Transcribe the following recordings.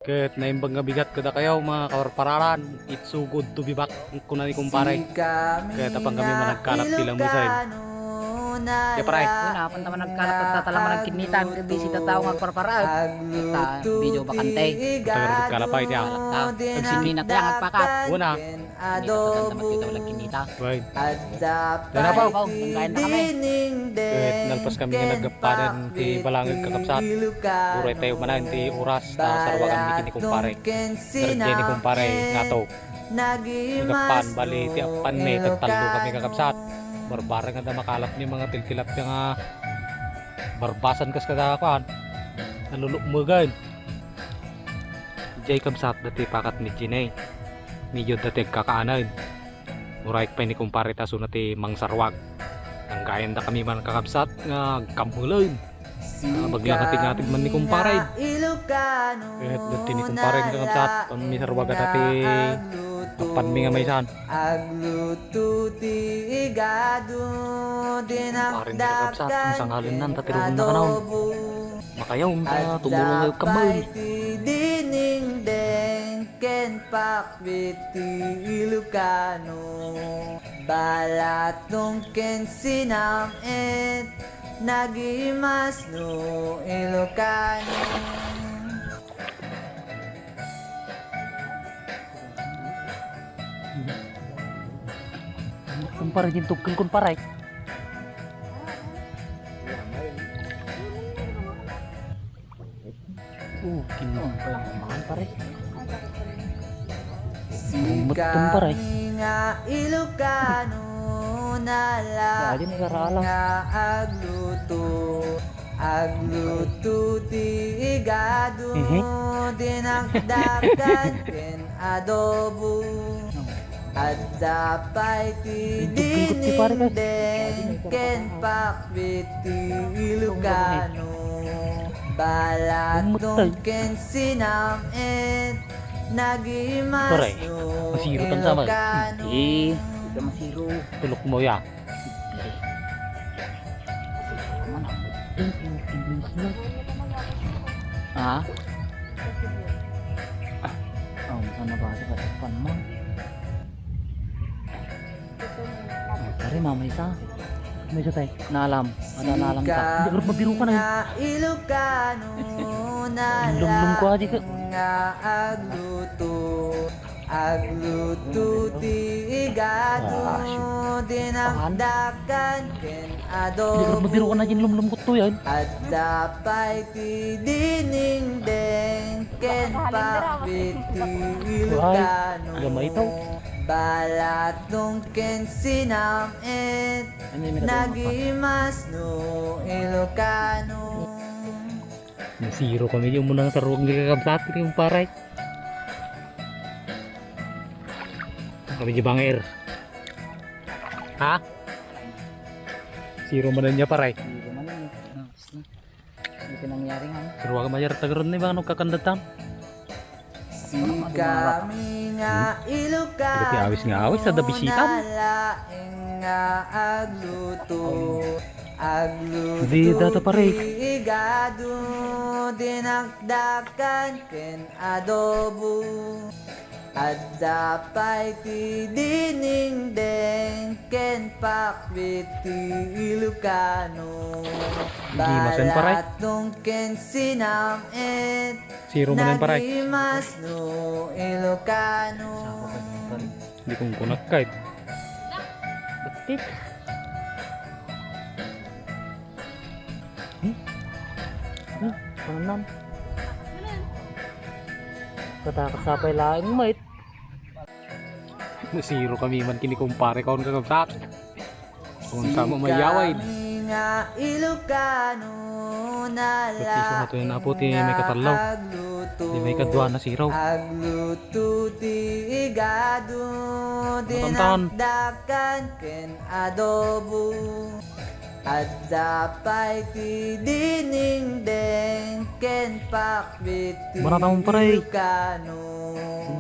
Ket naimbang nga bigat kada kayo mga kawarpararan. It's so good to be back kuna ni kumpare. Kaya tapang kami managkalap tilang misail. Ya pare. Una pan taman nagkalap at tatalaman ng kinitan bisita tao ngagparparaan. Kita video bakante. Tagar kalapay tiya. Pagsinina kaya ngagpakat. Una. Dito tamat kita walang kinita. Right. Dan apa kau nanggain na kami. Ket nalpas kami nga naggapanan ti balangag kakapsat. Uray tayo manan ti oras ta sarwagan mi kini kumpare. Kerja ni kumpare ngato. Nagapan bali ti apan ni tagtalo kami kakapsat. Barbarang nga makalap ni mga tiltilap nga barbasan kas kada kan. Nalulukmugan. Jay kamsat dati pakat ni Jinay. Medyo dati kakaanan. Muraik pa ni kumpare taso na ti mangsarwag. Ang gayan da kami man kakapsat nga kampulan. Bagla kating man ni kumpare. Dati ni kumpare nga kakapsat. Pamisarwaga dati apan mi nga maysan. Parin ni kakapsat. Ang sanghalin nan tatirugong na kanaw. Makayaw tumulong yung kamay. Ken pakwiti Ilocano balatong ken sinam et nagimas no Ilocano. Kumpare din tukil kumpare. Kini pare. Sika nga Ilocano nala nga agluto ti igado dinakdakan ken adobo at dapay ti dinindeng ken pakwit ti Ilocano balatong ken sinam et nagimas Pare, masiro tan sama. Tidak masiro. Tulok mo ya. Mana? Ah? Oh, sana ba sa depan mo? Pare, mamay sa. Medyo tayo, naalam. Ano naalam ka? Hindi ka mabiru ka na yun. Ilocano Lum-lum ko aja ka. agluto ti igado dinakdakan ken Hindi ka adobo mabiru ka na dyan lum-lum ko to yan. at dapay ti dinindeng ken pakwit ti Ilocano Gamay ito. balatong ken sinam et nagimas no Ilocano. Nasiro kami yung munang sarong ni kakapsat ni kumpare. Kami di bangir. Ha? Siro man niya pare. Hindi man yun. Hindi nangyari nga. Sarwa ka mayar tagaron ni bang ano kakandatan. Kami nga Ilocano Pagkati awis nga awis sa dabisitan. nalaing nga agluto Di data pare. igado dinakdakan ken adobo at dapay ti dinindeng ken pakwit ti Ilocano Gimasen pare. balatong ken sinam et Siro man yan pare. nagimas no Ilocano. Hindi kong kunak kahit. Betik. Panan. Katakasapay laing mait. Nasiro kami man kini kumpare kaon kakapsat. Kung sama mayaway. Kami nga Ilocano Pagkiso na ito yung naputi may katalaw. Di may kadwa na siraw. agluto ti igado Matantan. dinakdakan ken adobo at dapay ti dinindeng ken pakwit ti Maratang pare. Ilocano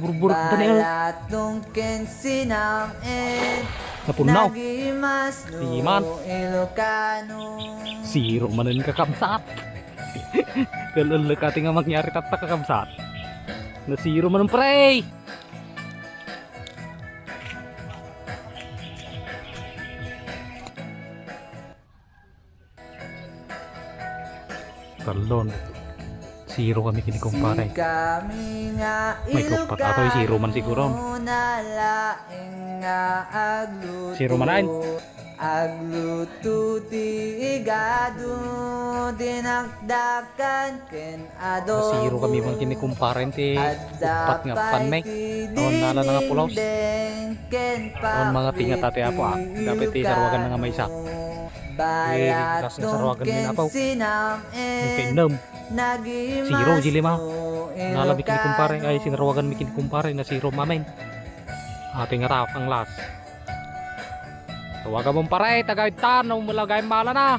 Burbur Daniel. balatong ken sinam et Napunaw. nagimas Timan. no Ilocano. Siro man ang kakabsat. Kalala ka nga mangyari tatak kakabsat. Nasiro man ang pre. Talon. Zero kami kini kumpare. Kami nga May kupat ato zero man siguro. Zero manain. Agluto ti igado dinakdakan ken adobo. Zero kami man kini kumpare ti kupat nga panmay. Taon nala nga pulaws. Taon mga tingat ate apo dapat ti sarwagan nga maysa. Balat kasi sarwagan din apaw. sinamin Kainom. Zero jilima. Ilocano, Nalabi kini kumpare ay sinarwagan mi kini kumpare na zero mamin. Ating harap ang las. Tawagan mong pare, tagaytan, umulagay mala na.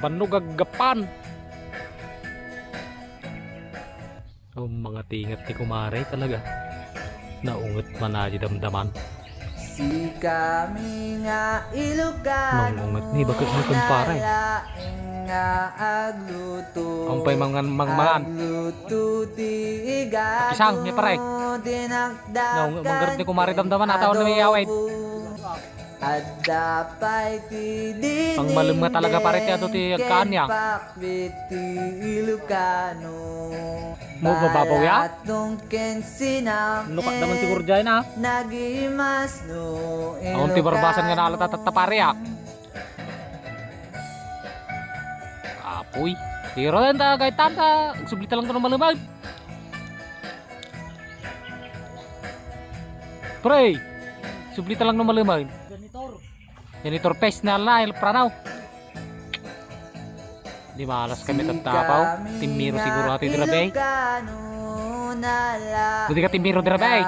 Banog gaggapan. Oh, mga tingat ni kumare talaga. Naungot man na di damdaman. Si kami nga Ilocano, Mangungot ni bakit mo kumpare? nga agluto. Ang pay mangmangan. Agluto ti igado. Pisang, may pare. Dinakdakan Manggarot ni kumare damdaman at ako na may away. At dapay ti dinig Ang malim nga talaga pare ti ato ti kanya. Pakwit ti Ilocano. Mo bababaw ya? Balatong ken sinam Luka naman siguro dyan ha. nagimas no Ang ti barbasan nga nalat at pare ha. Apoy. Hiro yan ta kahit tanta. Sublita lang ito ng malimag. Pre. Sublita lang ng malimag. Janitor pes na lang pranaw. Di malas kami tatapaw. Timiro siguro ato yung dirabay. Buti ka timiro dirabay.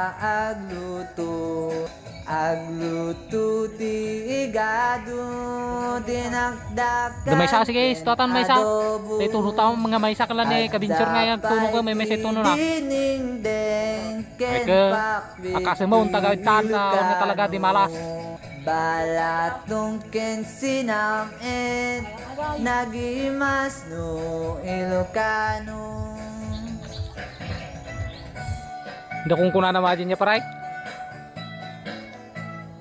Agluto ti igado dinakdakan. May isa sige, stotan may isa. Tay tuno taong mga may isa kala ni kabinsyor nga yan tuno ko may may tuno na. Ay ka akase mo ang tagay tanta nga talaga di malas. Balatong ken sinamin nagimas no Ilocano. Hindi kung kuna na majin niya paray.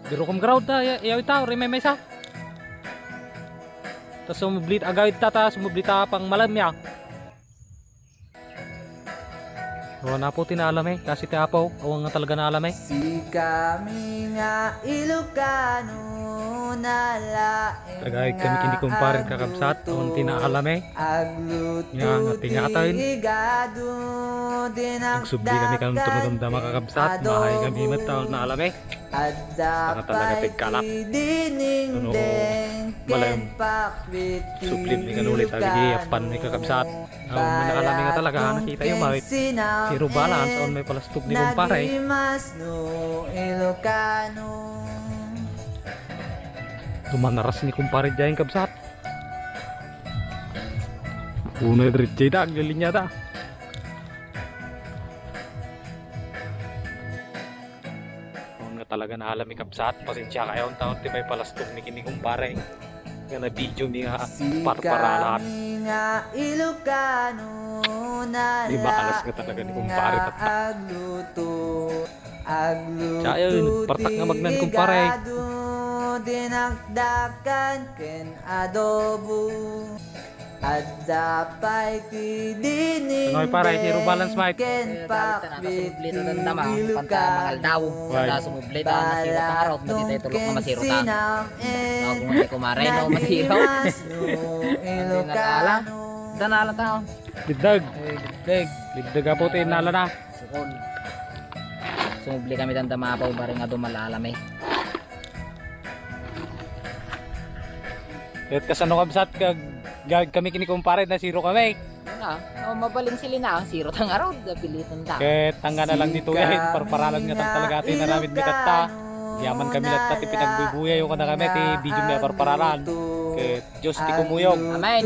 Biro kong ground ta, yaw itaw, rin may isa. Tapos sumublit agawid ta, sumublit ta pang malam ya. O na po tinalam eh, kasi tiapaw, awang nga talaga naalam eh. Si kami nga Ilocano nalaing Tagay kami kini kumparin kakabsat, awang tinaalam eh. agluto Nga nga tingatan. igado Nagsubli kami kang tunod-damdama kakabsat, mahay kami mataw na alam eh. at talaga dapay tigkalak. dining Ano, deng malayang ken pakwit ti Sublim ni kanulit,agi yapan ni kakabsat. Awang may nakalami nga talaga, nakita yung mawit. Si Rubalan, saan may palastog ni kumpare. nagimas no Ilocano. Tumanaras ni kumpare dyan kabsat. Una diretso ita, galing ta. Noon nga talaga naalam ni kabsat, pasensya kayo ang taon ti may palastog ni kini kumpare. Nga na video ni nga parparalan. nga Ilocano Di ba alas nga talaga ni kumpare nga tatak. agluto Tsaya yun, partak nga magnan kumpare. igado dinakdakan ken adobo at dapay ti dining Ano pare, si Rubalan Smite. ken pakwit ti Ilocano. daw. Why? Wala sumublit ang masiro tang araw. Hindi tayo tulok na masiro ta. sinamin Ako kung hindi kumare no masiro. nagimas no Ilocano. Danala ta. Ligdag, Deg. ligdag po tayo nala na. Sukol. Sumubli kami tanda mapaw bari nga dumalalam eh. Kahit kasano kabsat, gag kami kini kumpare na zero kami. Yun na. Oh, mabaling sila na ang siro tang araw. Dapilitan ta. Kahit tanga na lang dito guys, parparalan nga tang talaga atin na namin mitatta. Yaman kami latta ti pinagbubuya yung kana kami ti video niya parparalan. Kahit Diyos ti kumuyog. Amen.